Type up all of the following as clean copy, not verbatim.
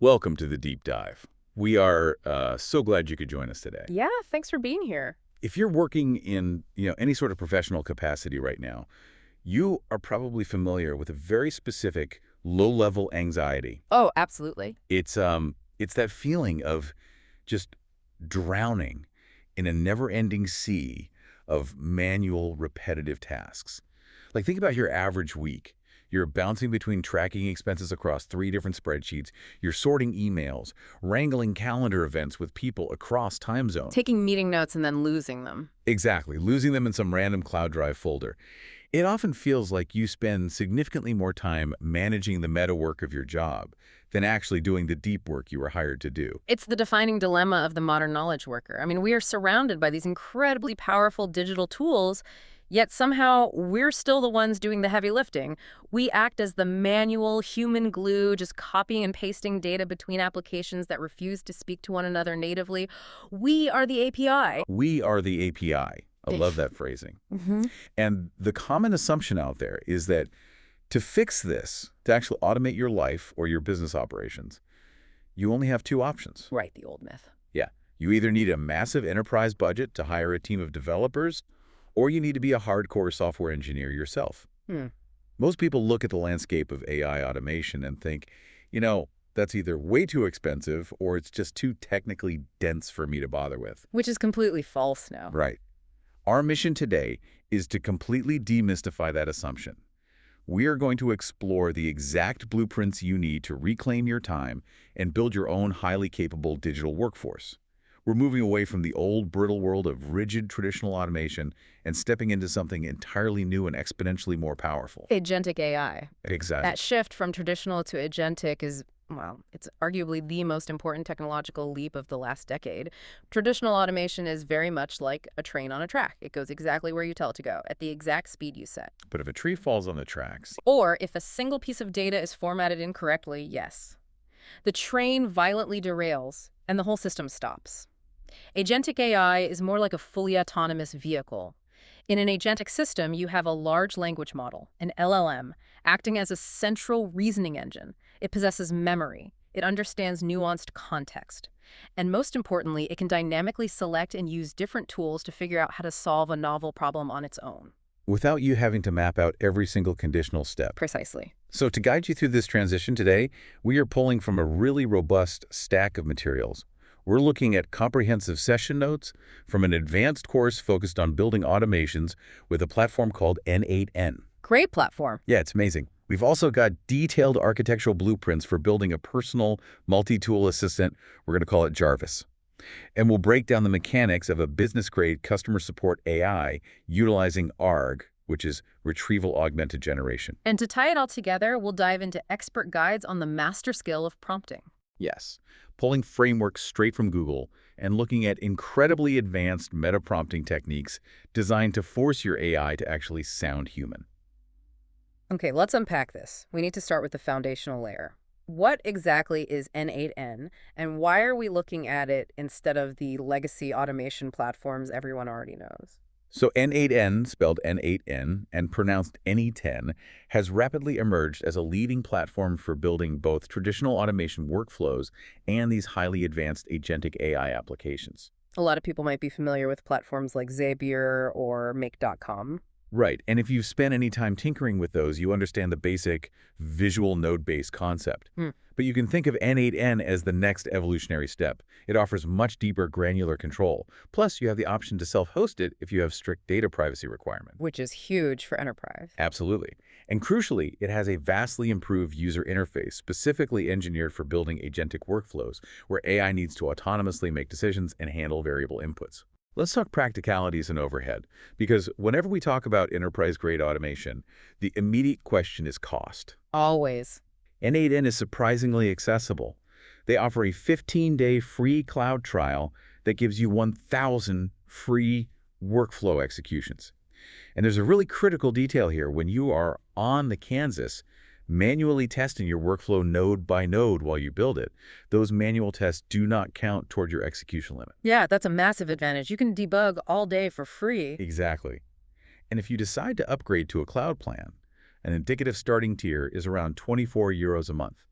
Welcome to the deep dive. We are so glad you could join us today. Yeah, thanks for being here. If you're working in any sort of professional capacity right now, you are probably familiar with a very specific low-level anxiety. Oh, absolutely. It's that feeling of just drowning in a never-ending sea of manual, repetitive tasks. Like, think about your average week. You're bouncing between tracking expenses across 3 different spreadsheets. You're sorting emails, wrangling calendar events with people across time zones. Taking meeting notes and then losing them. Exactly, losing them in some random cloud drive folder. It often feels like you spend significantly more time managing the meta work of your job than actually doing the deep work you were hired to do. It's the defining dilemma of the modern knowledge worker. I mean, we are surrounded by these incredibly powerful digital tools, yet somehow we're still the ones doing the heavy lifting. We act as the manual human glue, just copying and pasting data between applications that refuse to speak to one another natively. We are the API. We are the API. I love that phrasing. And the common assumption out there is that to fix this, to actually automate your life or your business operations, you only have 2 options. Right, the old myth. Yeah. You either need a massive enterprise budget to hire a team of developers, or you need to be a hardcore software engineer yourself. Hmm. Most people look at the landscape of AI automation and think, that's either way too expensive or it's just too technically dense for me to bother with. Which is completely false now. Right. Our mission today is to completely demystify that assumption. We are going to explore the exact blueprints you need to reclaim your time and build your own highly capable digital workforce. We're moving away from the old, brittle world of rigid, traditional automation and stepping into something entirely new and exponentially more powerful. Agentic AI. Exactly. That shift from traditional to agentic is, well, it's arguably the most important technological leap of the last decade. Traditional automation is very much like a train on a track. It goes exactly where you tell it to go, at the exact speed you set. But if a tree falls on the tracks, Or if a single piece of data is formatted incorrectly, yes. The train violently derails, and the whole system stops. Agentic AI is more like a fully autonomous vehicle. In an agentic system, you have a large language model, an LLM, acting as a central reasoning engine. It possesses memory. It understands nuanced context. And most importantly, it can dynamically select and use different tools to figure out how to solve a novel problem on its own. without you having to map out every single conditional step. Precisely. So to guide you through this transition today, we are pulling from a really robust stack of materials. We're looking at comprehensive session notes from an advanced course focused on building automations with a platform called N8N. Great platform. Yeah, it's amazing. We've also got detailed architectural blueprints for building a personal multi-tool assistant. We're going to call it Jarvis. And we'll break down the mechanics of a business-grade customer support AI utilizing ARG, which is Retrieval Augmented Generation. And to tie it all together, we'll dive into expert guides on the master skill of prompting. Yes, pulling frameworks straight from Google and looking at incredibly advanced meta-prompting techniques designed to force your AI to actually sound human. Okay, let's unpack this. We need to start with the foundational layer. What exactly is N8N, and why are we looking at it instead of the legacy automation platforms everyone already knows? So N8N, spelled N8N and pronounced NE10, has rapidly emerged as a leading platform for building both traditional automation workflows and these highly advanced agentic AI applications. A lot of people might be familiar with platforms like Zapier or Make.com. Right, and if you've spent any time tinkering with those, you understand the basic visual node-based concept. But you can think of N8N as the next evolutionary step. It offers much deeper granular control. Plus, you have the option to self-host it if you have strict data privacy requirements. Which is huge for enterprise. Absolutely. And crucially, it has a vastly improved user interface specifically engineered for building agentic workflows where AI needs to autonomously make decisions and handle variable inputs. Let's talk practicalities and overhead, because whenever we talk about enterprise-grade automation, the immediate question is cost. Always. N8N is surprisingly accessible. They offer a 15-day free cloud trial that gives you 1,000 free workflow executions. And there's a really critical detail here. When you are on the Kansas, manually testing your workflow node by node while you build it, those manual tests do not count toward your execution limit. Yeah, that's a massive advantage. You can debug all day for free. Exactly. And if you decide to upgrade to a cloud plan, an indicative starting tier is around 24 euros a month.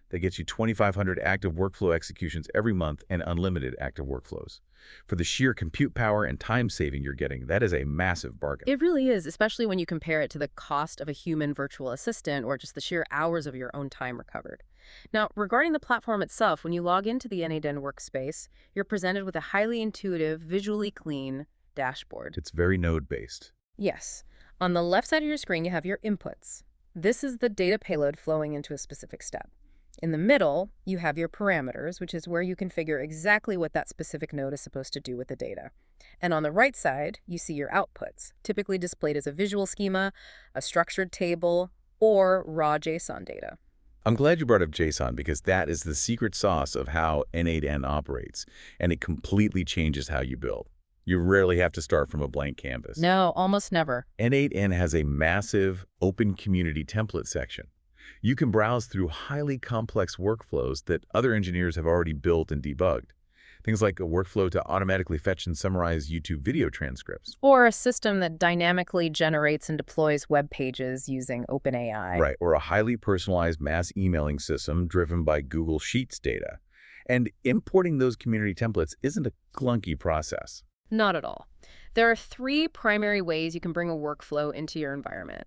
that gets you 2,500 active workflow executions every month and unlimited active workflows. For the sheer compute power and time saving you're getting, that is a massive bargain. It really is, especially when you compare it to the cost of a human virtual assistant or just the sheer hours of your own time recovered. Now, regarding the platform itself, when you log into the N8N workspace, you're presented with a highly intuitive, visually clean dashboard. It's very node-based. Yes. On the left side of your screen, you have your inputs. This is the data payload flowing into a specific step. In the middle, you have your parameters, which is where you configure exactly what that specific node is supposed to do with the data. And on the right side, you see your outputs, typically displayed as a visual schema, a structured table, or raw JSON data. I'm glad you brought up JSON because that is the secret sauce of how N8N operates, and it completely changes how you build. You rarely have to start from a blank canvas. No, almost never. N8N has a massive open community template section. You can browse through highly complex workflows that other engineers have already built and debugged. Things like a workflow to automatically fetch and summarize YouTube video transcripts. Or a system that dynamically generates and deploys web pages using OpenAI. Right, or a highly personalized mass emailing system driven by Google Sheets data. And importing those community templates isn't a clunky process. Not at all. There are three primary ways you can bring a workflow into your environment.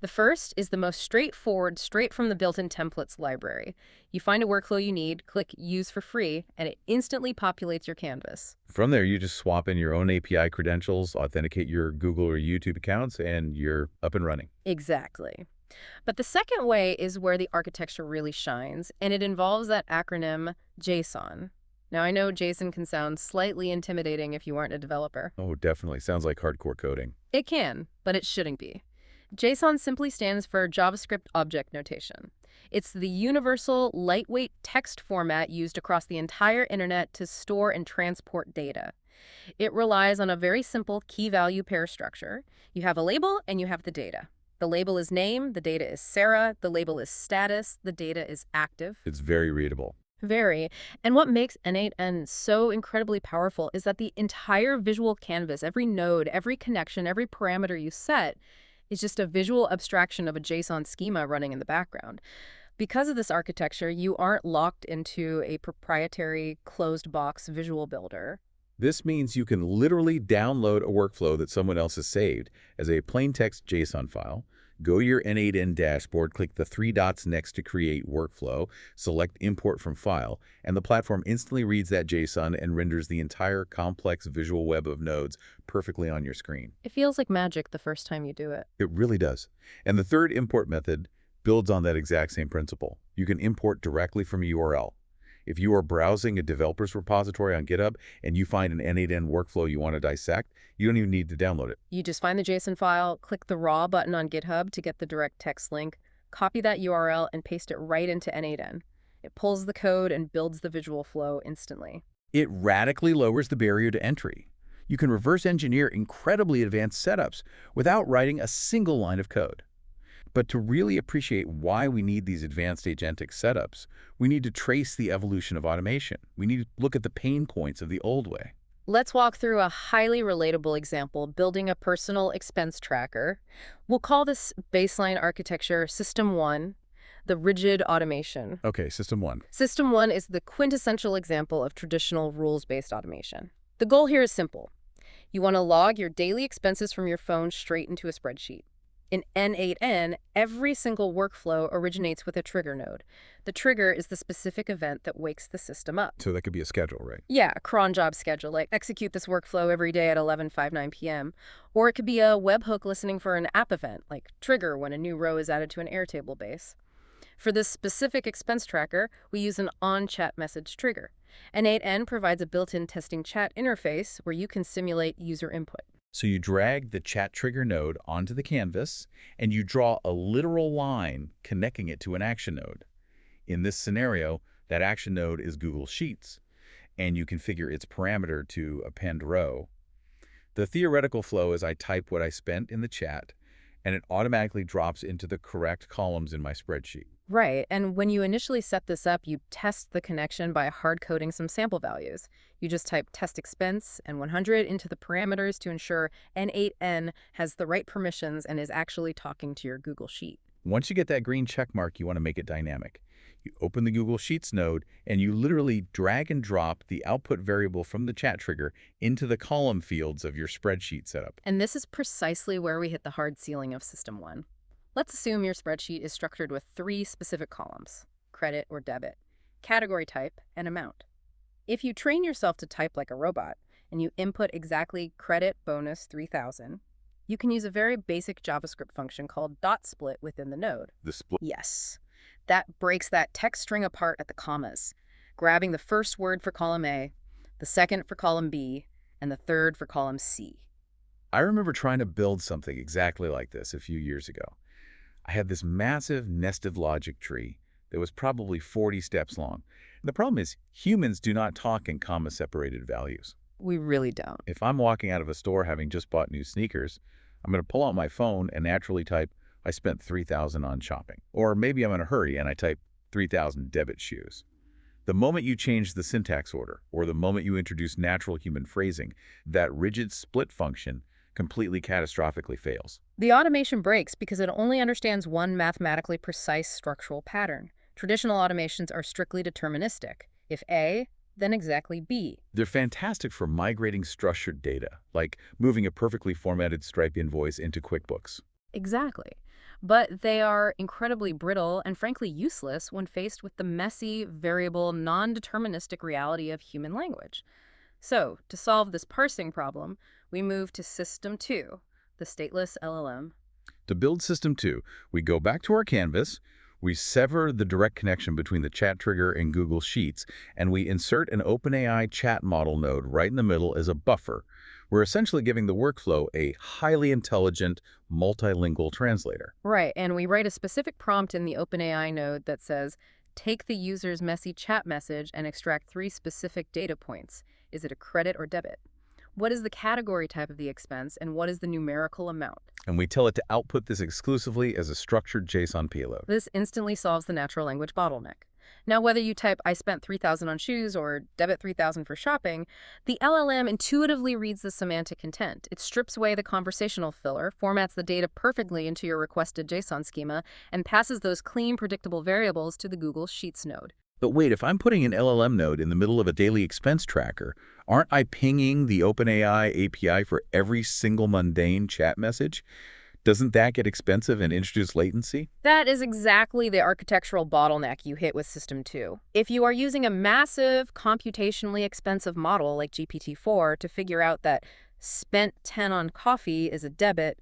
The first is the most straightforward, straight from the built-in templates library. You find a workflow you need, click Use for free, and it instantly populates your canvas. From there, you just swap in your own API credentials, authenticate your Google or YouTube accounts, and you're up and running. Exactly. But the second way is where the architecture really shines, and it involves that acronym JSON. Now, I know JSON can sound slightly intimidating if you aren't a developer. Oh, definitely. Sounds like hardcore coding. It can, but it shouldn't be. JSON simply stands for JavaScript Object Notation. It's the universal, lightweight text format used across the entire internet to store and transport data. It relies on a very simple key-value pair structure. You have a label and you have the data. The label is name, the data is Sarah, the label is status, the data is active. It's very readable. Very. And what makes N8N so incredibly powerful is that the entire visual canvas, every node, every connection, every parameter you set, is just a visual abstraction of a JSON schema running in the background. Because of this architecture, you aren't locked into a proprietary closed-box visual builder. This means you can literally download a workflow that someone else has saved as a plain text JSON file, go to your N8N dashboard, click the three dots next to Create Workflow, select Import from File, and the platform instantly reads that JSON and renders the entire complex visual web of nodes perfectly on your screen. It feels like magic the first time you do it. It really does. And the third import method builds on that exact same principle. You can import directly from a URL. If you are browsing a developer's repository on GitHub and you find an N8N workflow you want to dissect, you don't even need to download it. You just find the JSON file, click the raw button on GitHub to get the direct text link, copy that URL, and paste it right into N8N. It pulls the code and builds the visual flow instantly. It radically lowers the barrier to entry. You can reverse engineer incredibly advanced setups without writing a single line of code. But to really appreciate why we need these advanced agentic setups, we need to trace the evolution of automation. We need to look at the pain points of the old way. Let's walk through a highly relatable example, building a personal expense tracker. We'll call this baseline architecture System 1, the rigid automation. Okay, System 1. System 1 is the quintessential example of traditional rules-based automation. The goal here is simple. You want to log your daily expenses from your phone straight into a spreadsheet. In N8N, every single workflow originates with a trigger node. The trigger is the specific event that wakes the system up. So that could be a schedule, right? Yeah, a cron job schedule, like execute this workflow every day at 11:59 p.m. Or it could be a webhook listening for an app event, like trigger when a new row is added to an Airtable base. For this specific expense tracker, we use an on-chat message trigger. N8N provides a built-in testing chat interface where you can simulate user input. So you drag the chat trigger node onto the canvas, and you draw a literal line connecting it to an action node. In this scenario, that action node is Google Sheets, and you configure its parameter to append row. The theoretical flow is I type what I spent in the chat, and it automatically drops into the correct columns in my spreadsheet. Right, and when you initially set this up, you test the connection by hard-coding some sample values. You just type test expense and 100 into the parameters to ensure N8N has the right permissions and is actually talking to your Google Sheet. Once you get that green check mark, you want to make it dynamic. You open the Google Sheets node, and you literally drag and drop the output variable from the chat trigger into the column fields of your spreadsheet setup. And this is precisely where we hit the hard ceiling of System 1. Let's assume your spreadsheet is structured with 3 specific columns: credit or debit, category type, and amount. If you train yourself to type like a robot and you input exactly credit bonus 3000, you can use a very basic JavaScript function called .split within the node. The split. Yes, that breaks that text string apart at the commas, grabbing the first word for column A, the second for column B, and the third for column C. I remember trying to build something exactly like this a few years ago. I had this massive nested logic tree that was probably 40 steps long. And the problem is, humans do not talk in comma-separated values. We really don't. If I'm walking out of a store having just bought new sneakers, I'm going to pull out my phone and naturally type, I spent $3,000 on shopping. Or maybe I'm in a hurry and I type 3,000 debit shoes. The moment you change the syntax order, or the moment you introduce natural human phrasing, that rigid split function completely catastrophically fails. The automation breaks because it only understands one mathematically precise structural pattern. Traditional automations are strictly deterministic. If A, then exactly B. They're fantastic for migrating structured data, like moving a perfectly formatted Stripe invoice into QuickBooks. Exactly. But they are incredibly brittle and frankly useless when faced with the messy, variable, non-deterministic reality of human language. So, to solve this parsing problem, we move to System 2, the stateless LLM. To build System 2, we go back to our canvas, we sever the direct connection between the chat trigger and Google Sheets, and we insert an OpenAI chat model node right in the middle as a buffer. We're essentially giving the workflow a highly intelligent, multilingual translator. Right, and we write a specific prompt in the OpenAI node that says, take the user's messy chat message and extract 3 specific data points. Is it a credit or debit? What is the category type of the expense, and what is the numerical amount? And we tell it to output this exclusively as a structured JSON payload. This instantly solves the natural language bottleneck. Now, whether you type, I spent $3,000 on shoes or debit $3,000 for shopping, the LLM intuitively reads the semantic intent. It strips away the conversational filler, formats the data perfectly into your requested JSON schema, and passes those clean, predictable variables to the Google Sheets node. But wait, if I'm putting an LLM node in the middle of a daily expense tracker, aren't I pinging the OpenAI API for every single mundane chat message? Doesn't that get expensive and introduce latency? That is exactly the architectural bottleneck you hit with System 2. If you are using a massive, computationally expensive model like GPT-4 to figure out that spent 10 on coffee is a debit,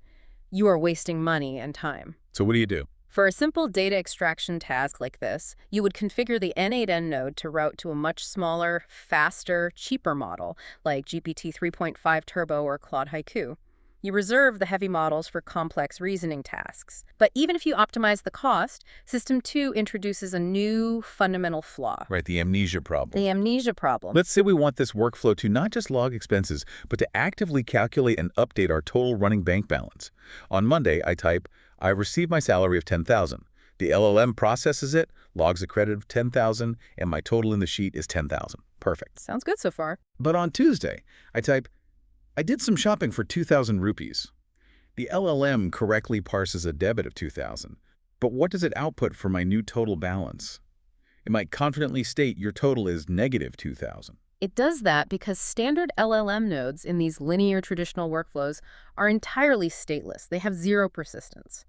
you are wasting money and time. So what do you do? For a simple data extraction task like this, you would configure the N8N node to route to a much smaller, faster, cheaper model like GPT 3.5 Turbo or Claude Haiku. You reserve the heavy models for complex reasoning tasks. But even if you optimize the cost, System 2 introduces a new fundamental flaw. Right, the amnesia problem. The amnesia problem. Let's say we want this workflow to not just log expenses, but to actively calculate and update our total running bank balance. On Monday, I type, I received my salary of $10,000. The LLM processes it, logs a credit of $10,000, and my total in the sheet is $10,000. Perfect. Sounds good so far. But on Tuesday, I type, I did some shopping for 2,000 rupees. The LLM correctly parses a debit of 2,000. But what does it output for my new total balance? It might confidently state your total is negative 2,000. It does that because standard LLM nodes in these linear traditional workflows are entirely stateless. They have zero persistence.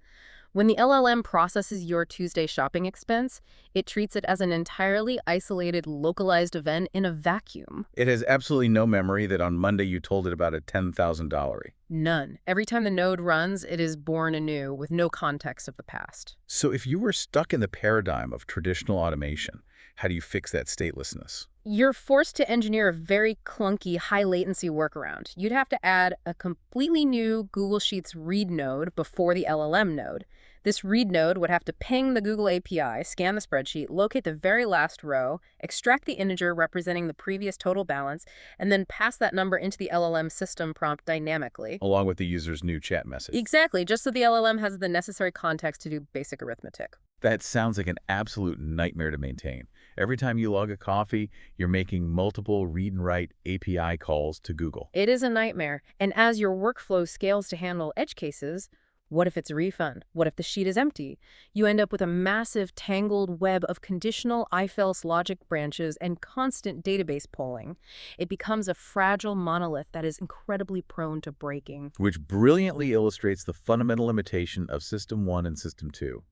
When the LLM processes your Tuesday shopping expense, it treats it as an entirely isolated, localized event in a vacuum. It has absolutely no memory that on Monday you told it about a $10,000. None. Every time the node runs, it is born anew with no context of the past. So if you were stuck in the paradigm of traditional automation, how do you fix that statelessness? You're forced to engineer a very clunky, high-latency workaround. You'd have to add a completely new Google Sheets read node before the LLM node. This read node would have to ping the Google API, scan the spreadsheet, locate the very last row, extract the integer representing the previous total balance, and then pass that number into the LLM system prompt dynamically. Along with the user's new chat message. Exactly, just so the LLM has the necessary context to do basic arithmetic. That sounds like an absolute nightmare to maintain. Every time you log a coffee, you're making multiple read and write API calls to Google. It is a nightmare, and as your workflow scales to handle edge cases, What if it's a refund? What if the sheet is empty? You end up with a massive tangled web of conditional if-else logic branches and constant database polling. It becomes a fragile monolith that is incredibly prone to breaking. Which brilliantly illustrates the fundamental limitation of System 1 and System 2.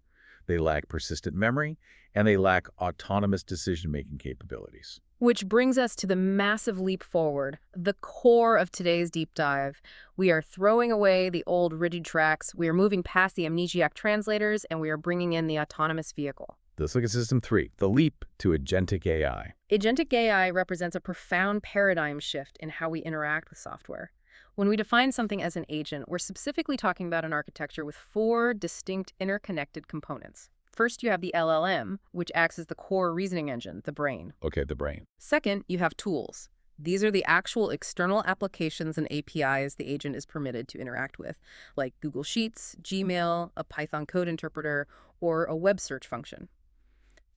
They lack persistent memory, and they lack autonomous decision-making capabilities. Which brings us to the massive leap forward, the core of today's deep dive. We are throwing away the old rigid tracks, we are moving past the amnesiac translators, and we are bringing in the autonomous vehicle. Let's look at System 3, the leap to Agentic AI. Agentic AI represents a profound paradigm shift in how we interact with software. When we define something as an agent, we're specifically talking about an architecture with 4 distinct interconnected components. First, you have the LLM, which acts as the core reasoning engine, the brain. Okay, the brain. Second, you have tools. These are the actual external applications and APIs the agent is permitted to interact with, like Google Sheets, Gmail, a Python code interpreter, or a web search function.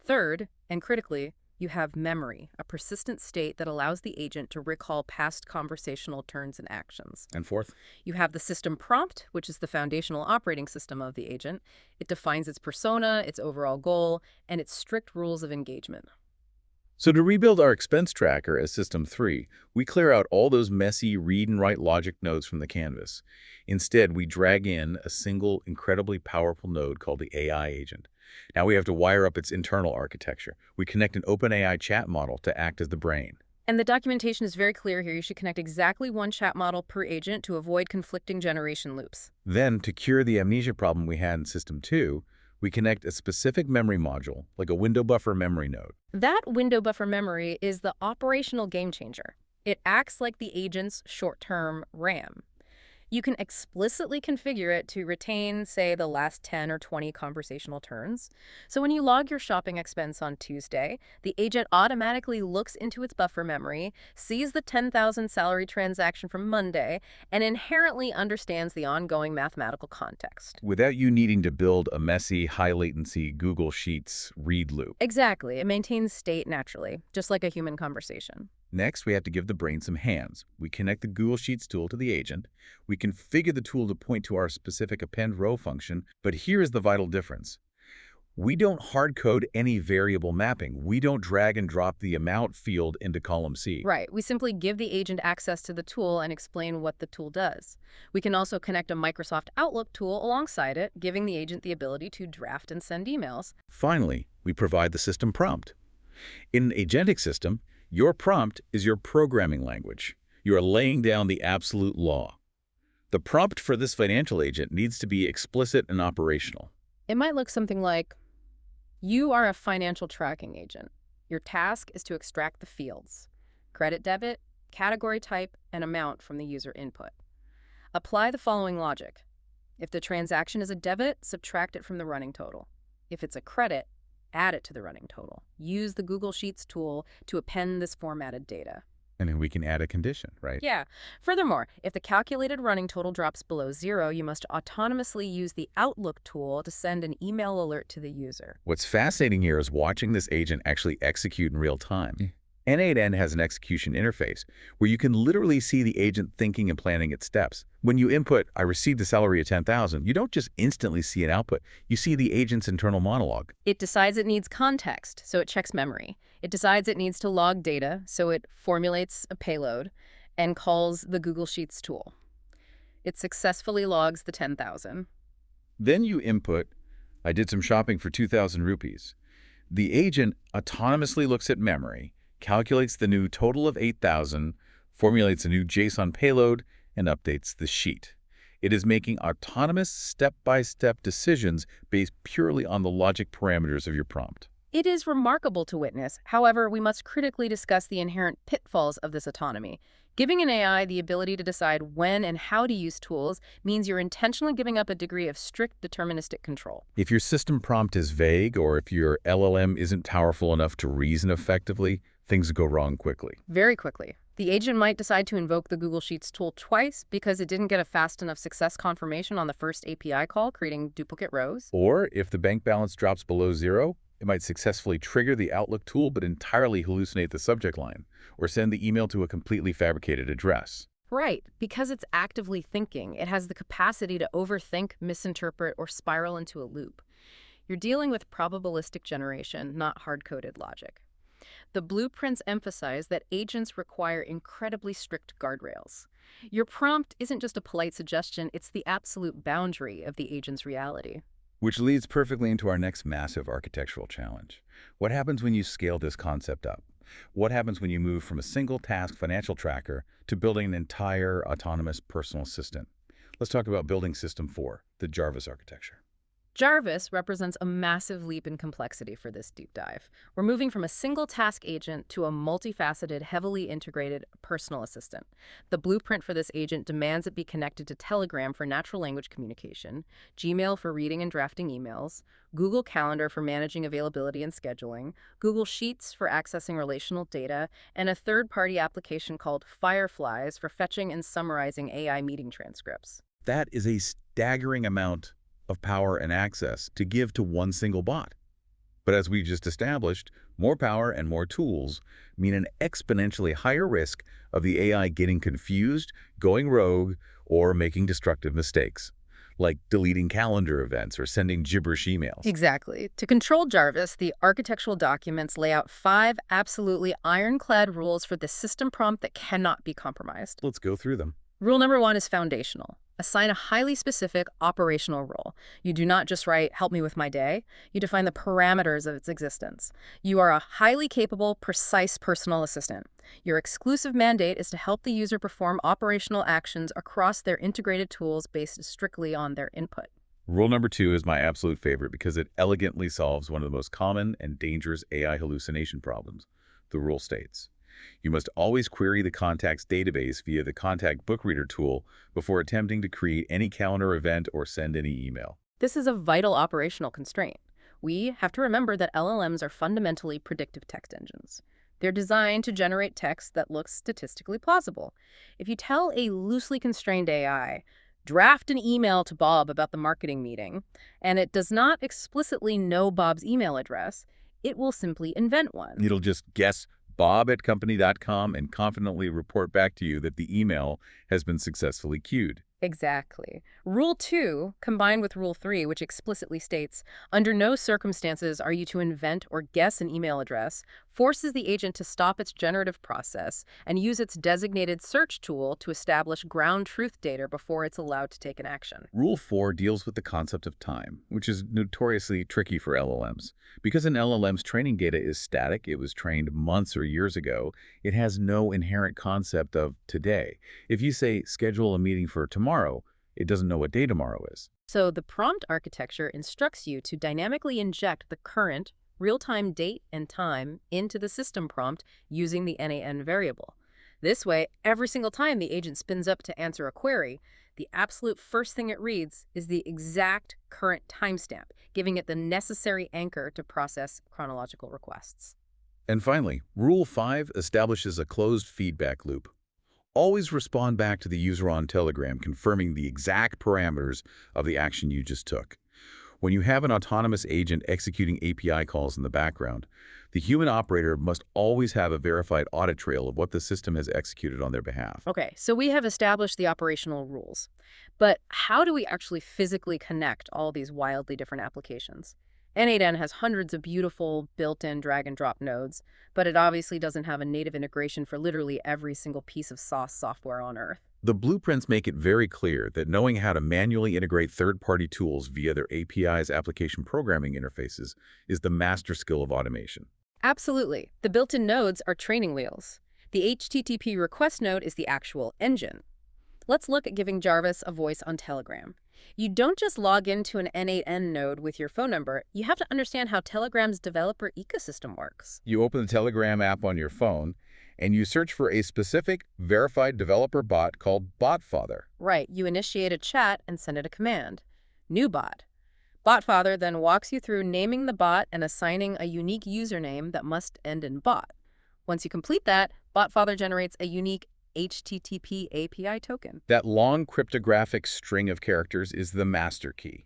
Third, and critically, you have memory, a persistent state that allows the agent to recall past conversational turns and actions. And fourth? You have the system prompt, which is the foundational operating system of the agent. It defines its persona, its overall goal, and its strict rules of engagement. So to rebuild our expense tracker as System 3, we clear out all those messy read and write logic nodes from the canvas. Instead, we drag in a single, incredibly powerful node called the AI agent. Now we have to wire up its internal architecture. We connect an OpenAI chat model to act as the brain. And the documentation is very clear here. You should connect exactly one chat model per agent to avoid conflicting generation loops. Then, to cure the amnesia problem we had in System 2, we connect a specific memory module, like a window buffer memory node. That window buffer memory is the operational game changer. It acts like the agent's short-term RAM. You can explicitly configure it to retain, say, the last 10 or 20 conversational turns. So when you log your shopping expense on Tuesday, the agent automatically looks into its buffer memory, sees the 10,000 salary transaction from Monday, and inherently understands the ongoing mathematical context. Without you needing to build a messy, high-latency Google Sheets read loop. Exactly. It maintains state naturally, just like a human conversation. Next, we have to give the brain some hands. We connect the Google Sheets tool to the agent. We configure the tool to point to our specific append row function, but here is the vital difference. We don't hard-code any variable mapping. We don't drag and drop the amount field into column C. Right. We simply give the agent access to the tool and explain what the tool does. We can also connect a Microsoft Outlook tool alongside it, giving the agent the ability to draft and send emails. Finally, we provide the system prompt. In an agentic system, your prompt is your programming language. You are laying down the absolute law. The prompt for this financial agent needs to be explicit and operational. It might look something like, you are a financial tracking agent. Your task is to extract the fields: credit debit, category type, and amount from the user input. Apply the following logic. If the transaction is a debit, subtract it from the running total. If it's a credit, add it to the running total. Use the Google Sheets tool to append this formatted data. And then we can add a condition, right? Yeah. Furthermore, if the calculated running total drops below 0, you must autonomously use the Outlook tool to send an email alert to the user. What's fascinating here is watching this agent actually execute in real time. N8N has an execution interface where you can literally see the agent thinking and planning its steps. When you input, I received a salary of 10,000, you don't just instantly see an output. You see the agent's internal monologue. It decides it needs context, so it checks memory. It decides it needs to log data, so it formulates a payload and calls the Google Sheets tool. It successfully logs the 10,000. Then you input, I did some shopping for 2,000 rupees. The agent autonomously looks at memory, calculates the new total of 8,000, formulates a new JSON payload, and updates the sheet. It is making autonomous step-by-step decisions based purely on the logic parameters of your prompt. It is remarkable to witness. However, we must critically discuss the inherent pitfalls of this autonomy. Giving an AI the ability to decide when and how to use tools means you're intentionally giving up a degree of strict deterministic control. If your system prompt is vague or if your LLM isn't powerful enough to reason effectively, things go wrong quickly. Very quickly. The agent might decide to invoke the Google Sheets tool twice because it didn't get a fast enough success confirmation on the first API call, creating duplicate rows. Or if the bank balance drops below 0, it might successfully trigger the Outlook tool but entirely hallucinate the subject line, or send the email to a completely fabricated address. Right, because it's actively thinking, it has the capacity to overthink, misinterpret, or spiral into a loop. You're dealing with probabilistic generation, not hard-coded logic. The blueprints emphasize that agents require incredibly strict guardrails. Your prompt isn't just a polite suggestion, it's the absolute boundary of the agent's reality. Which leads perfectly into our next massive architectural challenge. What happens when you scale this concept up? What happens when you move from a single task financial tracker to building an entire autonomous personal assistant? Let's talk about building System 4, the Jarvis architecture. Jarvis represents a massive leap in complexity for this deep dive. We're moving from a single task agent to a multifaceted, heavily integrated personal assistant. The blueprint for this agent demands it be connected to Telegram for natural language communication, Gmail for reading and drafting emails, Google Calendar for managing availability and scheduling, Google Sheets for accessing relational data, and a third-party application called Fireflies for fetching and summarizing AI meeting transcripts. That is a staggering amount of power and access to give to one single bot. But as we just established, more power and more tools mean an exponentially higher risk of the AI getting confused, going rogue, or making destructive mistakes, like deleting calendar events or sending gibberish emails. Exactly. To control Jarvis, the architectural documents lay out 5 absolutely ironclad rules for the system prompt that cannot be compromised. Let's go through them. Rule number 1 is foundational. Assign a highly specific operational role. You do not just write, "help me with my day." You define the parameters of its existence. You are a highly capable, precise personal assistant. Your exclusive mandate is to help the user perform operational actions across their integrated tools based strictly on their input. Rule number 2 is my absolute favorite because it elegantly solves one of the most common and dangerous AI hallucination problems. The rule states, you must always query the contact's database via the Contact Book Reader tool before attempting to create any calendar event or send any email. This is a vital operational constraint. We have to remember that LLMs are fundamentally predictive text engines. They're designed to generate text that looks statistically plausible. If you tell a loosely constrained AI, draft an email to Bob about the marketing meeting, and it does not explicitly know Bob's email address, it will simply invent one. It'll just guess bob@company.com and confidently report back to you that the email has been successfully queued. Exactly. Rule 2, combined with Rule 3, which explicitly states, under no circumstances are you to invent or guess an email address, forces the agent to stop its generative process and use its designated search tool to establish ground truth data before it's allowed to take an action. Rule 4 deals with the concept of time, which is notoriously tricky for LLMs. Because an LLM's training data is static, it was trained months or years ago, it has no inherent concept of today. If you say, schedule a meeting for tomorrow, it doesn't know what day tomorrow is. So the prompt architecture instructs you to dynamically inject the current real-time date and time into the system prompt using the NaN variable. This way, every single time the agent spins up to answer a query, the absolute first thing it reads is the exact current timestamp, giving it the necessary anchor to process chronological requests. And finally, Rule 5 establishes a closed feedback loop. Always respond back to the user on Telegram confirming the exact parameters of the action you just took. When you have an autonomous agent executing API calls in the background, the human operator must always have a verified audit trail of what the system has executed on their behalf. Okay, so we have established the operational rules. But how do we actually physically connect all these wildly different applications? N8N has hundreds of beautiful built-in drag-and-drop nodes, but it obviously doesn't have a native integration for literally every single piece of SaaS software on Earth. The blueprints make it very clear that knowing how to manually integrate third-party tools via their API's application programming interfaces is the master skill of automation. Absolutely. The built-in nodes are training wheels. The HTTP request node is the actual engine. Let's look at giving Jarvis a voice on Telegram. You don't just log into an N8N node with your phone number. You have to understand how Telegram's developer ecosystem works. You open the Telegram app on your phone, and you search for a specific verified developer bot called BotFather. Right. You initiate a chat and send it a command. New bot. BotFather then walks you through naming the bot and assigning a unique username that must end in bot. Once you complete that, BotFather generates a unique HTTP API token. That long cryptographic string of characters is the master key.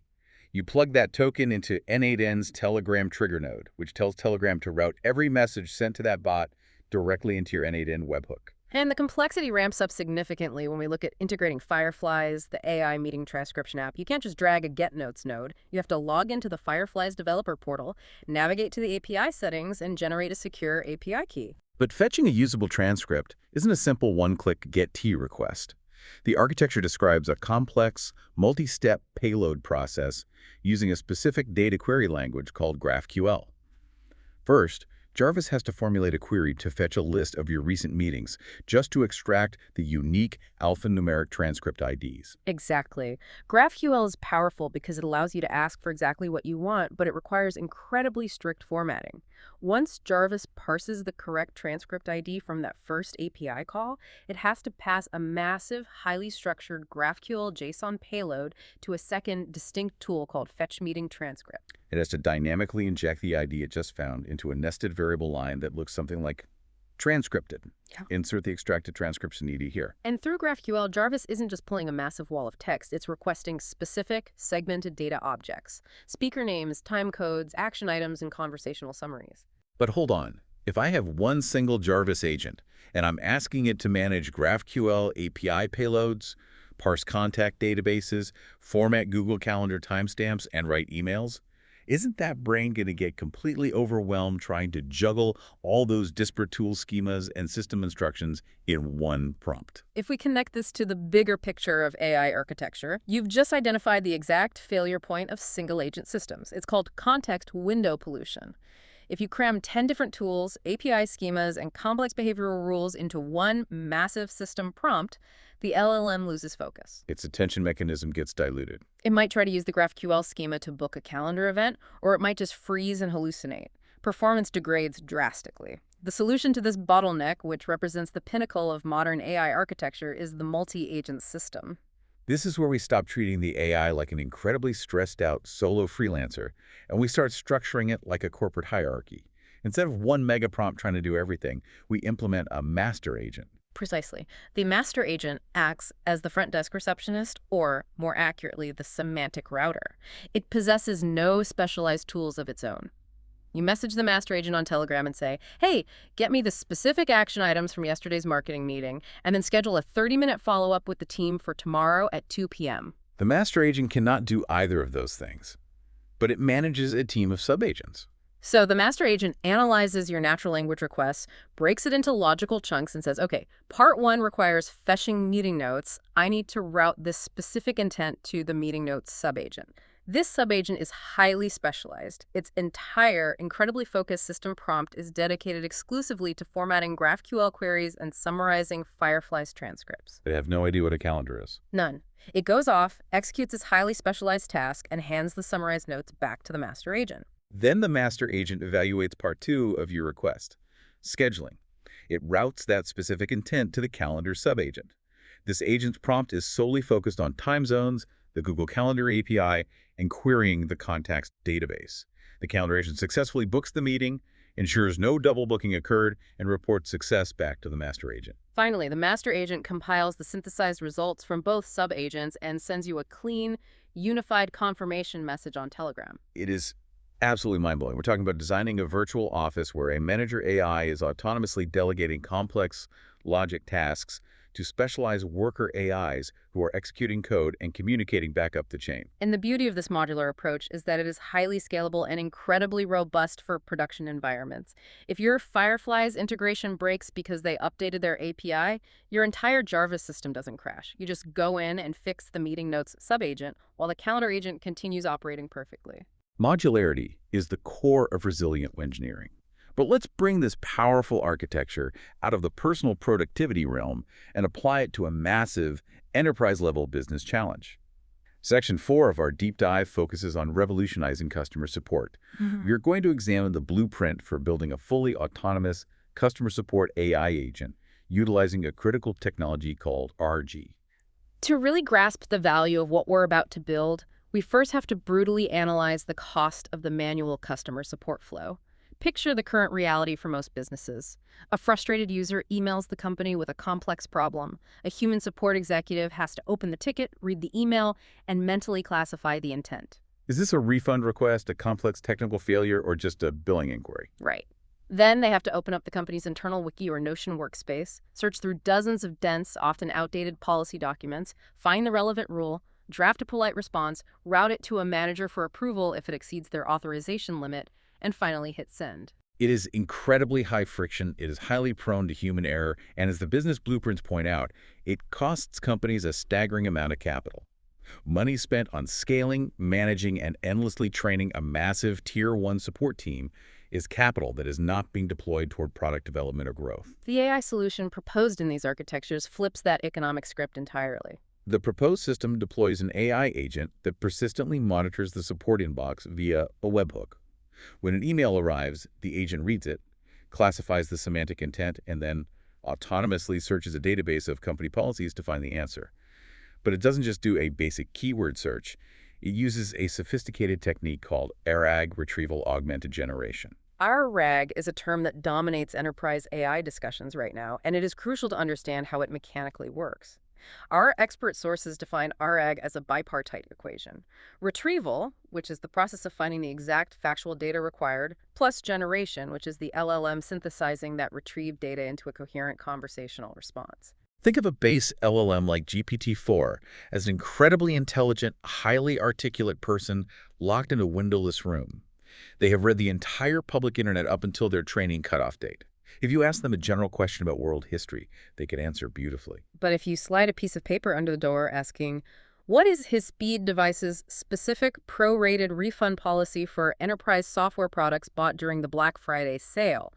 You plug that token into N8N's Telegram trigger node, which tells Telegram to route every message sent to that bot directly into your N8N webhook. And the complexity ramps up significantly when we look at integrating Fireflies, the AI meeting transcription app. You can't just drag a Get Notes node. You have to log into the Fireflies developer portal, navigate to the API settings, and generate a secure API key. But fetching a usable transcript isn't a simple one-click GET request. The architecture describes a complex, multi-step payload process using a specific data query language called GraphQL. First, Jarvis has to formulate a query to fetch a list of your recent meetings just to extract the unique alphanumeric transcript IDs. Exactly. GraphQL is powerful because it allows you to ask for exactly what you want, but it requires incredibly strict formatting. Once Jarvis parses the correct transcript ID from that first API call, it has to pass a massive, highly structured GraphQL JSON payload to a second distinct tool called Fetch Meeting Transcript. It has to dynamically inject the ID it just found into a nested variable line that looks something like transcripted. Yeah. Insert the extracted transcription ED here. And through GraphQL, Jarvis isn't just pulling a massive wall of text, it's requesting specific, segmented data objects, speaker names, time codes, action items, and conversational summaries. But hold on. If I have one single Jarvis agent and I'm asking it to manage GraphQL API payloads, parse contact databases, format Google Calendar timestamps, and write emails, isn't that brain going to get completely overwhelmed trying to juggle all those disparate tool schemas and system instructions in one prompt? If we connect this to the bigger picture of AI architecture, you've just identified the exact failure point of single-agent systems. It's called context window pollution. If you cram 10 different tools, API schemas, and complex behavioral rules into one massive system prompt, the LLM loses focus. Its attention mechanism gets diluted. It might try to use the GraphQL schema to book a calendar event, or it might just freeze and hallucinate. Performance degrades drastically. The solution to this bottleneck, which represents the pinnacle of modern AI architecture, is the multi-agent system. This is where we stop treating the AI like an incredibly stressed out solo freelancer, and we start structuring it like a corporate hierarchy. Instead of one mega prompt trying to do everything, we implement a master agent. Precisely. The master agent acts as the front desk receptionist, or, more accurately, the semantic router. It possesses no specialized tools of its own. You message the master agent on Telegram and say, hey, get me the specific action items from yesterday's marketing meeting, and then schedule a 30-minute follow-up with the team for tomorrow at 2 p.m. The master agent cannot do either of those things, but it manages a team of subagents. So the master agent analyzes your natural language requests, breaks it into logical chunks, and says, okay, part 1 requires fetching meeting notes. I need to route this specific intent to the meeting notes subagent. This subagent is highly specialized. Its entire, incredibly focused system prompt is dedicated exclusively to formatting GraphQL queries and summarizing Firefly's transcripts. They have no idea what a calendar is. None. It goes off, executes its highly specialized task, and hands the summarized notes back to the master agent. Then the master agent evaluates part 2 of your request, scheduling. It routes that specific intent to the calendar subagent. This agent's prompt is solely focused on time zones, the Google Calendar API, and querying the contacts database. The calendar agent successfully books the meeting, ensures no double booking occurred, and reports success back to the master agent. Finally, the master agent compiles the synthesized results from both subagents and sends you a clean, unified confirmation message on Telegram. It is absolutely mind-blowing. We're talking about designing a virtual office where a manager AI is autonomously delegating complex logic tasks to specialized worker AIs who are executing code and communicating back up the chain. And the beauty of this modular approach is that it is highly scalable and incredibly robust for production environments. If your Firefly's integration breaks because they updated their API, your entire Jarvis system doesn't crash. You just go in and fix the meeting notes subagent while the calendar agent continues operating perfectly. Modularity is the core of resilient engineering. But let's bring this powerful architecture out of the personal productivity realm and apply it to a massive enterprise-level business challenge. Section 4 of our deep dive focuses on revolutionizing customer support. We're going to examine the blueprint for building a fully autonomous customer support AI agent utilizing a critical technology called RG. To really grasp the value of what we're about to build, we first have to brutally analyze the cost of the manual customer support flow. Picture the current reality for most businesses. A frustrated user emails the company with a complex problem. A human support executive has to open the ticket, read the email, and mentally classify the intent. Is this a refund request, a complex technical failure, or just a billing inquiry? Right. Then they have to open up the company's internal wiki or Notion workspace, search through dozens of dense, often outdated policy documents, find the relevant rule, draft a polite response, route it to a manager for approval if it exceeds their authorization limit, and finally hit send. It is incredibly high friction, it is highly prone to human error, and as the business blueprints point out, it costs companies a staggering amount of capital. Money spent on scaling, managing, and endlessly training a massive Tier 1 support team is capital that is not being deployed toward product development or growth. The AI solution proposed in these architectures flips that economic script entirely. The proposed system deploys an AI agent that persistently monitors the support inbox via a webhook. When an email arrives, the agent reads it, classifies the semantic intent, and then autonomously searches a database of company policies to find the answer. But it doesn't just do a basic keyword search. It uses a sophisticated technique called RAG, Retrieval Augmented Generation. RAG is a term that dominates enterprise AI discussions right now, and it is crucial to understand how it mechanically works. Our expert sources define RAG as a bipartite equation. Retrieval, which is the process of finding the exact factual data required, plus generation, which is the LLM synthesizing that retrieved data into a coherent conversational response. Think of a base LLM like GPT-4 as an incredibly intelligent, highly articulate person locked in a windowless room. They have read the entire public internet up until their training cutoff date. If you ask them a general question about world history, they could answer beautifully. But if you slide a piece of paper under the door asking, what is his speed device's specific prorated refund policy for enterprise software products bought during the Black Friday sale?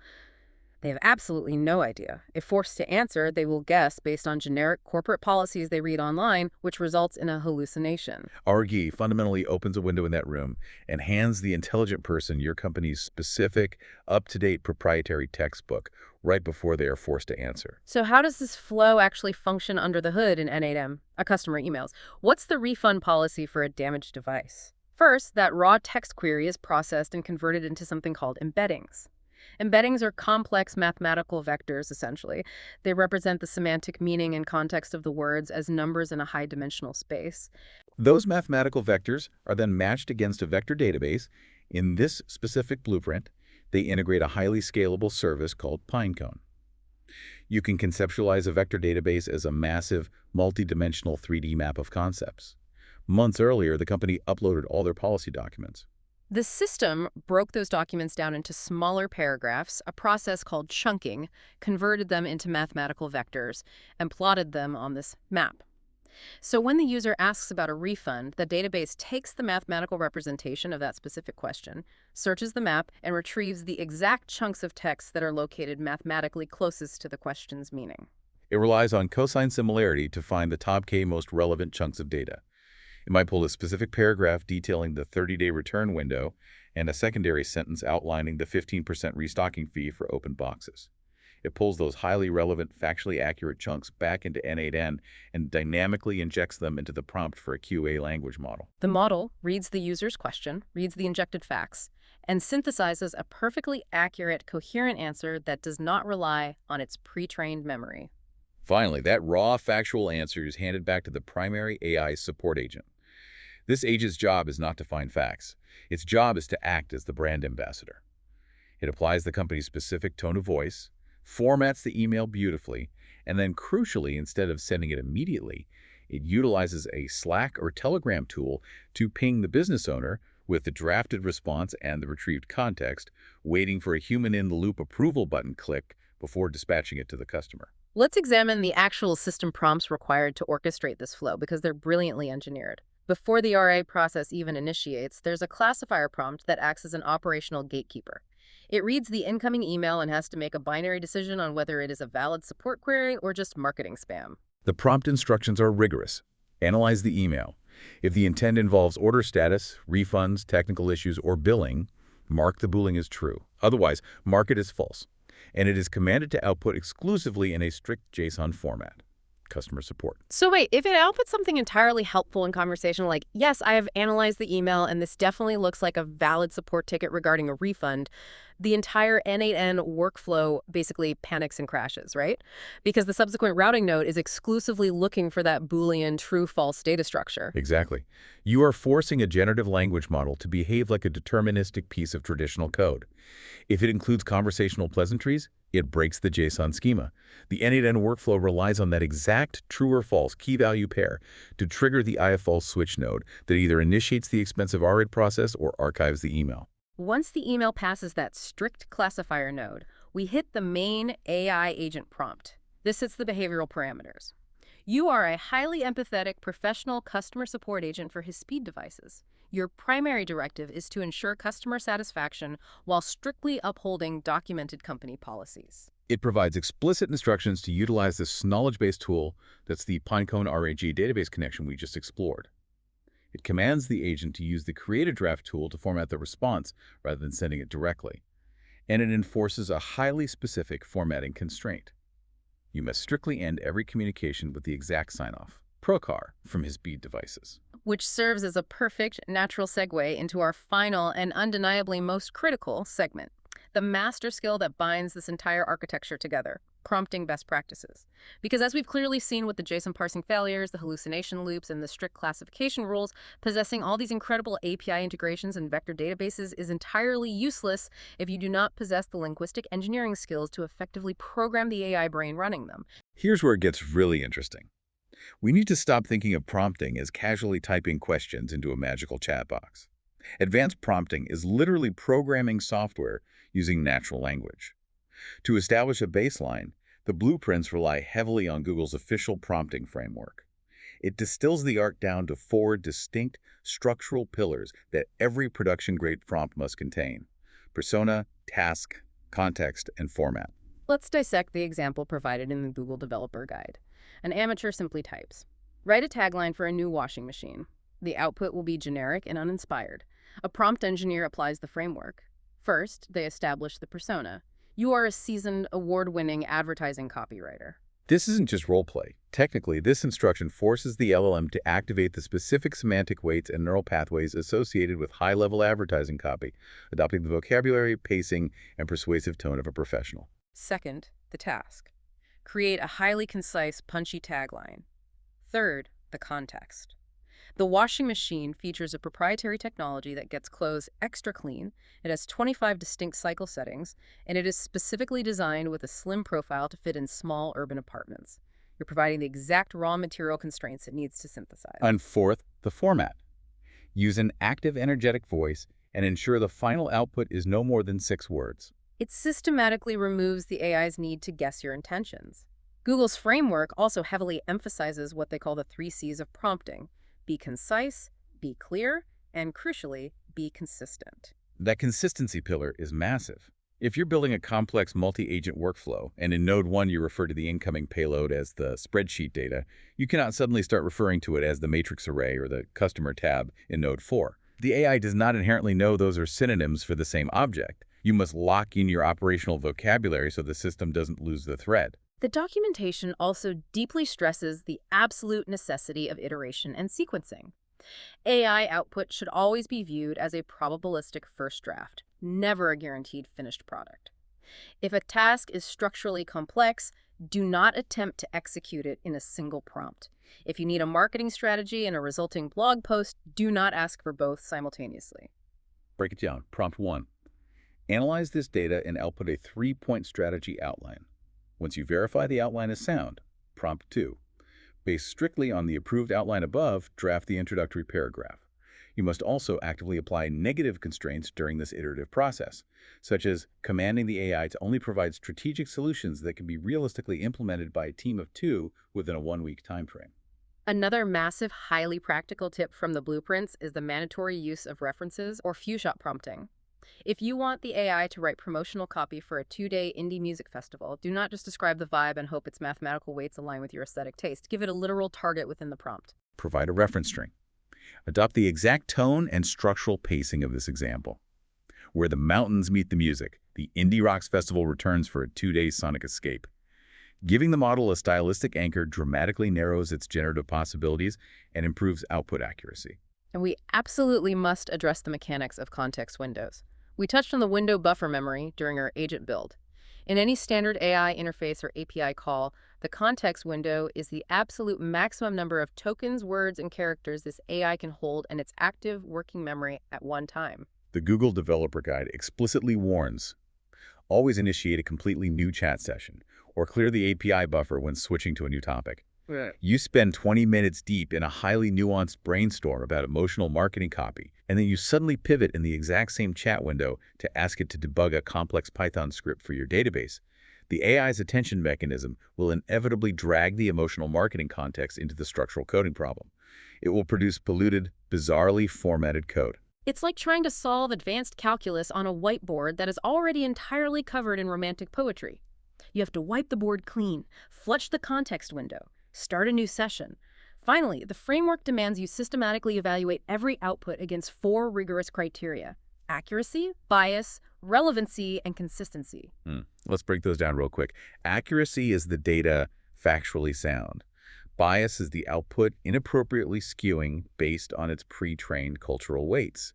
They have absolutely no idea. If forced to answer, they will guess based on generic corporate policies they read online, which results in a hallucination. RGE fundamentally opens a window in that room and hands the intelligent person your company's specific, up-to-date proprietary textbook right before they are forced to answer. So how does this flow actually function under the hood in N8M, a customer emails? What's the refund policy for a damaged device? First, that raw text query is processed and converted into something called embeddings. Embeddings are complex mathematical vectors, essentially. They represent the semantic meaning and context of the words as numbers in a high-dimensional space. Those mathematical vectors are then matched against a vector database. In this specific blueprint, they integrate a highly scalable service called Pinecone. You can conceptualize a vector database as a massive, multi-dimensional 3D map of concepts. Months earlier, the company uploaded all their policy documents. The system broke those documents down into smaller paragraphs, a process called chunking, converted them into mathematical vectors, and plotted them on this map. So when the user asks about a refund, the database takes the mathematical representation of that specific question, searches the map, and retrieves the exact chunks of text that are located mathematically closest to the question's meaning. It relies on cosine similarity to find the top K most relevant chunks of data. It might pull a specific paragraph detailing the 30-day return window and a secondary sentence outlining the 15% restocking fee for open boxes. It pulls those highly relevant, factually accurate chunks back into N8N and dynamically injects them into the prompt for a QA language model. The model reads the user's question, reads the injected facts, and synthesizes a perfectly accurate, coherent answer that does not rely on its pre-trained memory. Finally, that raw, factual answer is handed back to the primary AI support agent. This agent's job is not to find facts. Its job is to act as the brand ambassador. It applies the company's specific tone of voice, formats the email beautifully, and then crucially, instead of sending it immediately, it utilizes a Slack or Telegram tool to ping the business owner with the drafted response and the retrieved context, waiting for a human-in-the-loop approval button click before dispatching it to the customer. Let's examine the actual system prompts required to orchestrate this flow because they're brilliantly engineered. Before the RA process even initiates, there's a classifier prompt that acts as an operational gatekeeper. It reads the incoming email and has to make a binary decision on whether it is a valid support query or just marketing spam. The prompt instructions are rigorous. Analyze the email. If the intent involves order status, refunds, technical issues, or billing, mark the boolean as true. Otherwise, mark it as false. And it is commanded to output exclusively in a strict JSON format. customer support. So wait, if it outputs something entirely helpful and conversational, like, yes, I have analyzed the email and this definitely looks like a valid support ticket regarding a refund, the entire N8N workflow basically panics and crashes, right? Because the subsequent routing node is exclusively looking for that Boolean true-false data structure. Exactly. You are forcing a generative language model to behave like a deterministic piece of traditional code. If it includes conversational pleasantries, it breaks the JSON schema. The N8N workflow relies on that exact true or false key-value pair to trigger the IF-false switch node that either initiates the expensive RRID process or archives the email. Once the email passes that strict classifier node, we hit the main AI agent prompt. This sets the behavioral parameters. You are a highly empathetic professional customer support agent for his speed devices. Your primary directive is to ensure customer satisfaction while strictly upholding documented company policies. It provides explicit instructions to utilize this knowledge-based tool that's the Pinecone RAG database connection we just explored. It commands the agent to use the create a draft tool to format the response rather than sending it directly. And it enforces a highly specific formatting constraint. You must strictly end every communication with the exact sign-off, Procar, from his speed devices. Which serves as a perfect natural segue into our final and undeniably most critical segment, the master skill that binds this entire architecture together, prompting best practices. Because as we've clearly seen with the JSON parsing failures, the hallucination loops, and the strict classification rules, possessing all these incredible API integrations and vector databases is entirely useless if you do not possess the linguistic engineering skills to effectively program the AI brain running them. Here's where it gets really interesting. We need to stop thinking of prompting as casually typing questions into a magical chat box. Advanced prompting is literally programming software using natural language. To establish a baseline, the blueprints rely heavily on Google's official prompting framework. It distills the art down to 4 distinct structural pillars that every production-grade prompt must contain: persona, task, context, and format. Let's dissect the example provided in the Google Developer Guide. An amateur simply types, "Write a tagline for a new washing machine." The output will be generic and uninspired. A prompt engineer applies the framework. First, they establish the persona. You are a seasoned, award-winning advertising copywriter. This isn't just roleplay. Technically, this instruction forces the LLM to activate the specific semantic weights and neural pathways associated with high-level advertising copy, adopting the vocabulary, pacing, and persuasive tone of a professional. Second, the task. Create a highly concise, punchy tagline. Third, the context. The washing machine features a proprietary technology that gets clothes extra clean. It has 25 distinct cycle settings, and it is specifically designed with a slim profile to fit in small urban apartments. You're providing the exact raw material constraints it needs to synthesize. And fourth, the format. Use an active, energetic voice and ensure the final output is no more than 6 words. It systematically removes the AI's need to guess your intentions. Google's framework also heavily emphasizes what they call the 3 C's of prompting: be concise, be clear, and crucially, be consistent. That consistency pillar is massive. If you're building a complex multi-agent workflow, and in Node 1 you refer to the incoming payload as the spreadsheet data, you cannot suddenly start referring to it as the matrix array or the customer tab in Node 4. The AI does not inherently know those are synonyms for the same object. You must lock in your operational vocabulary so the system doesn't lose the thread. The documentation also deeply stresses the absolute necessity of iteration and sequencing. AI output should always be viewed as a probabilistic first draft, never a guaranteed finished product. If a task is structurally complex, do not attempt to execute it in a single prompt. If you need a marketing strategy and a resulting blog post, do not ask for both simultaneously. Break it down. Prompt 1. Analyze this data and output a 3-point strategy outline. Once you verify the outline is sound, prompt 2. Based strictly on the approved outline above, draft the introductory paragraph. You must also actively apply negative constraints during this iterative process, such as commanding the AI to only provide strategic solutions that can be realistically implemented by a team of 2 within a 1-week timeframe. Another massive, highly practical tip from the blueprints is the mandatory use of references or few-shot prompting. If you want the AI to write promotional copy for a 2-day indie music festival, do not just describe the vibe and hope its mathematical weights align with your aesthetic taste. Give it a literal target within the prompt. Provide a reference string. Adopt the exact tone and structural pacing of this example. Where the mountains meet the music, the Indie Rocks Festival returns for a 2-day sonic escape. Giving the model a stylistic anchor dramatically narrows its generative possibilities and improves output accuracy. And we absolutely must address the mechanics of context windows. We touched on the window buffer memory during our agent build. In any standard AI interface or API call, the context window is the absolute maximum number of tokens, words, and characters this AI can hold in its active working memory at one time. The Google Developer Guide explicitly warns, always initiate a completely new chat session or clear the API buffer when switching to a new topic. Right. You spend 20 minutes deep in a highly nuanced brainstorm about emotional marketing copy, and then you suddenly pivot in the exact same chat window to ask it to debug a complex Python script for your database. The AI's attention mechanism will inevitably drag the emotional marketing context into the structural coding problem. It will produce polluted, bizarrely formatted code. It's like trying to solve advanced calculus on a whiteboard that is already entirely covered in romantic poetry. You have to wipe the board clean, flush the context window, start a new session. Finally, the framework demands you systematically evaluate every output against 4 rigorous criteria: accuracy, bias, relevancy, and consistency. Let's break those down real quick. Accuracy is the data factually sound. Bias is the output inappropriately skewing based on its pre-trained cultural weights.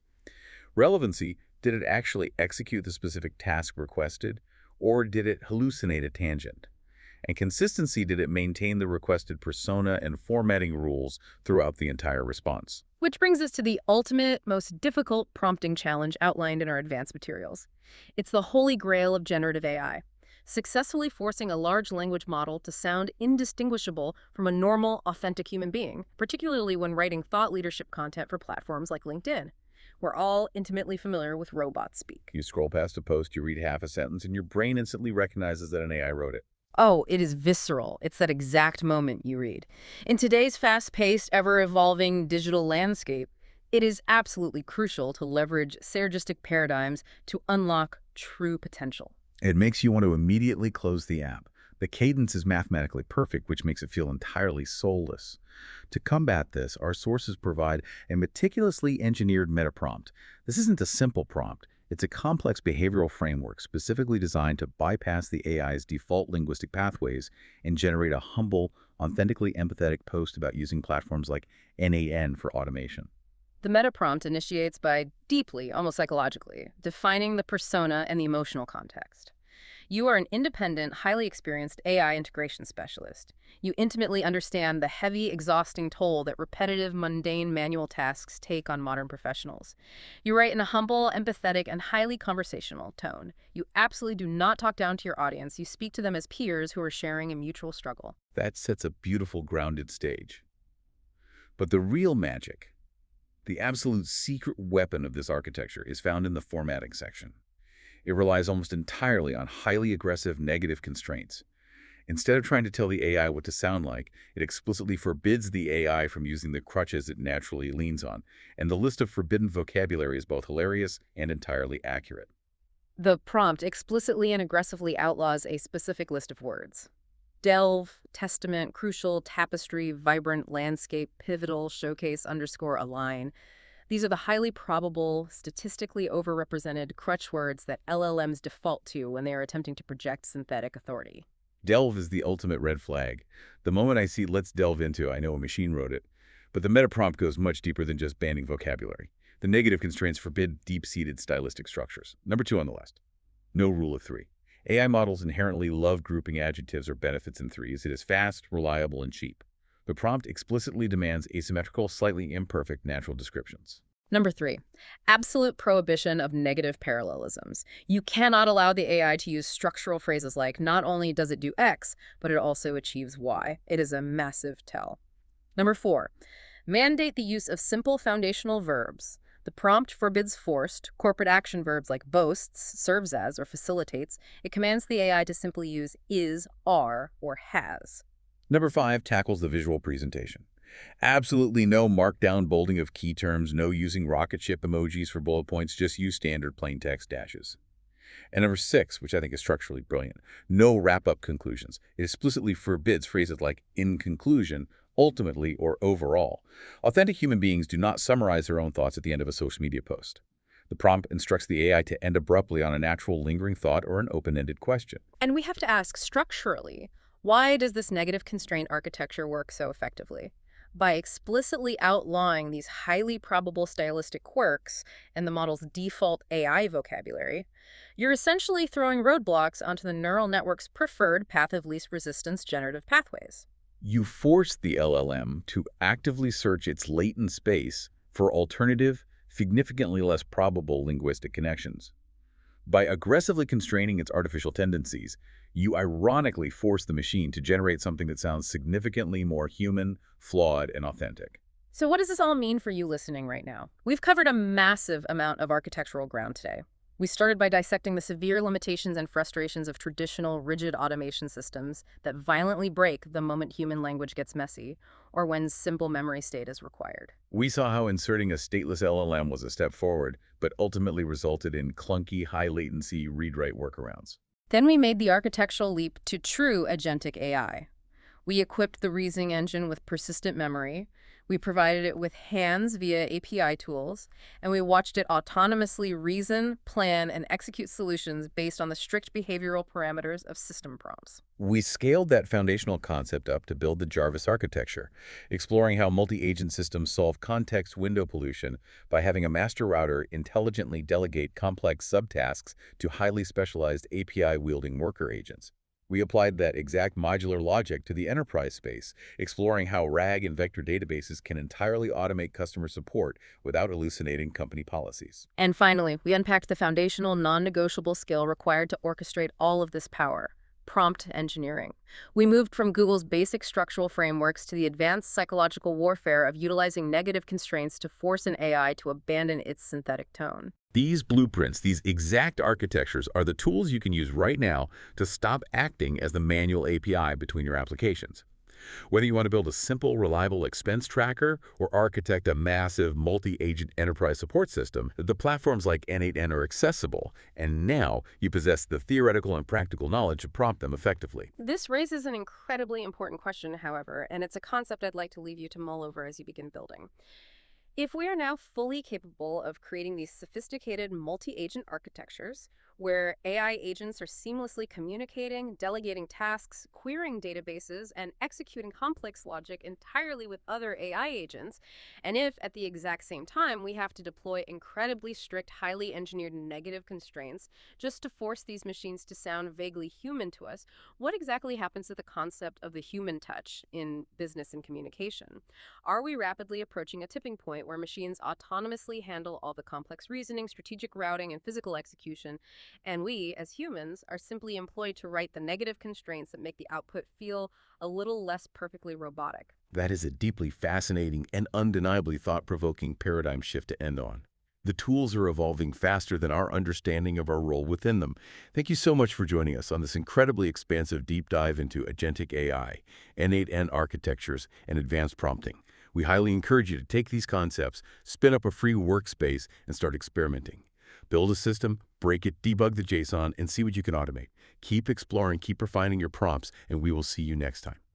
Relevancy, did it actually execute the specific task requested, or did it hallucinate a tangent? And consistency, did it maintain the requested persona and formatting rules throughout the entire response? Which brings us to the ultimate, most difficult prompting challenge outlined in our advanced materials. It's the holy grail of generative AI, successfully forcing a large language model to sound indistinguishable from a normal, authentic human being, particularly when writing thought leadership content for platforms like LinkedIn. We're all intimately familiar with robot speak. You scroll past a post, you read half a sentence, and your brain instantly recognizes that an AI wrote it. Oh, it is visceral. It's that exact moment you read. In today's fast-paced, ever-evolving digital landscape, it is absolutely crucial to leverage synergistic paradigms to unlock true potential. It makes you want to immediately close the app. The cadence is mathematically perfect, which makes it feel entirely soulless. To combat this, our sources provide a meticulously engineered metaprompt. This isn't a simple prompt. It's a complex behavioral framework specifically designed to bypass the AI's default linguistic pathways and generate a humble, authentically empathetic post about using platforms like NAN for automation. The metaprompt initiates by deeply, almost psychologically, defining the persona and the emotional context. You are an independent, highly experienced AI integration specialist. You intimately understand the heavy, exhausting toll that repetitive, mundane manual tasks take on modern professionals. You write in a humble, empathetic, and highly conversational tone. You absolutely do not talk down to your audience. You speak to them as peers who are sharing a mutual struggle. That sets a beautiful, grounded stage. But the real magic, the absolute secret weapon of this architecture, is found in the formatting section. It relies almost entirely on highly aggressive negative constraints. Instead of trying to tell the AI what to sound like, it explicitly forbids the AI from using the crutches it naturally leans on, and the list of forbidden vocabulary is both hilarious and entirely accurate. The prompt explicitly and aggressively outlaws a specific list of words: delve, testament, crucial, tapestry, vibrant, landscape, pivotal, showcase, underscore, align. These are the highly probable, statistically overrepresented crutch words that LLMs default to when they are attempting to project synthetic authority. Delve is the ultimate red flag. The moment I see "let's delve into," I know a machine wrote it. But the meta prompt goes much deeper than just banning vocabulary. The negative constraints forbid deep-seated stylistic structures. Number 2 on the list. No rule of 3. AI models inherently love grouping adjectives or benefits in threes. It is fast, reliable, and cheap. The prompt explicitly demands asymmetrical, slightly imperfect natural descriptions. Number 3, absolute prohibition of negative parallelisms. You cannot allow the AI to use structural phrases like, not only does it do X, but it also achieves Y. It is a massive tell. Number 4, mandate the use of simple foundational verbs. The prompt forbids forced, corporate action verbs like boasts, serves as, or facilitates. It commands the AI to simply use is, are, or has. Number 5 tackles the visual presentation. Absolutely no markdown bolding of key terms, no using rocket ship emojis for bullet points, just use standard plain text dashes. And number 6, which I think is structurally brilliant, no wrap-up conclusions. It explicitly forbids phrases like in conclusion, ultimately, or overall. Authentic human beings do not summarize their own thoughts at the end of a social media post. The prompt instructs the AI to end abruptly on a natural lingering thought or an open-ended question. And we have to ask structurally, Why does this negative constraint architecture work so effectively? By explicitly outlawing these highly probable stylistic quirks in the model's default AI vocabulary, you're essentially throwing roadblocks onto the neural network's preferred path of least resistance generative pathways. You force the LLM to actively search its latent space for alternative, significantly less probable linguistic connections. By aggressively constraining its artificial tendencies, you ironically force the machine to generate something that sounds significantly more human, flawed, and authentic. So what does this all mean for you listening right now? We've covered a massive amount of architectural ground today. We started by dissecting the severe limitations and frustrations of traditional, rigid automation systems that violently break the moment human language gets messy, or when simple memory state is required. We saw how inserting a stateless LLM was a step forward, but ultimately resulted in clunky, high-latency read-write workarounds. Then we made the architectural leap to true agentic AI. We equipped the reasoning engine with persistent memory, we provided it with hands via API tools, and we watched it autonomously reason, plan, and execute solutions based on the strict behavioral parameters of system prompts. We scaled that foundational concept up to build the Jarvis architecture, exploring how multi-agent systems solve context window pollution by having a master router intelligently delegate complex subtasks to highly specialized API-wielding worker agents. We applied that exact modular logic to the enterprise space, exploring how RAG and vector databases can entirely automate customer support without hallucinating company policies. And finally, we unpacked the foundational, non-negotiable skill required to orchestrate all of this power: prompt engineering. We moved from Google's basic structural frameworks to the advanced psychological warfare of utilizing negative constraints to force an AI to abandon its synthetic tone. These blueprints, these exact architectures, are the tools you can use right now to stop acting as the manual API between your applications. Whether you want to build a simple, reliable expense tracker or architect a massive multi-agent enterprise support system, the platforms like N8N are accessible, and now you possess the theoretical and practical knowledge to prompt them effectively. This raises an incredibly important question, however, and it's a concept I'd like to leave you to mull over as you begin building. If we are now fully capable of creating these sophisticated multi-agent architectures, where AI agents are seamlessly communicating, delegating tasks, querying databases, and executing complex logic entirely with other AI agents, and if at the exact same time we have to deploy incredibly strict, highly engineered negative constraints just to force these machines to sound vaguely human to us, what exactly happens to the concept of the human touch in business and communication? Are we rapidly approaching a tipping point where machines autonomously handle all the complex reasoning, strategic routing, and physical execution, and we, as humans, are simply employed to write the negative constraints that make the output feel a little less perfectly robotic? That is a deeply fascinating and undeniably thought-provoking paradigm shift to end on. The tools are evolving faster than our understanding of our role within them. Thank you so much for joining us on this incredibly expansive deep dive into agentic AI, N8N architectures, and advanced prompting. We highly encourage you to take these concepts, spin up a free workspace, and start experimenting. Build a system, break it, debug the JSON, and see what you can automate. Keep exploring, keep refining your prompts, and we will see you next time.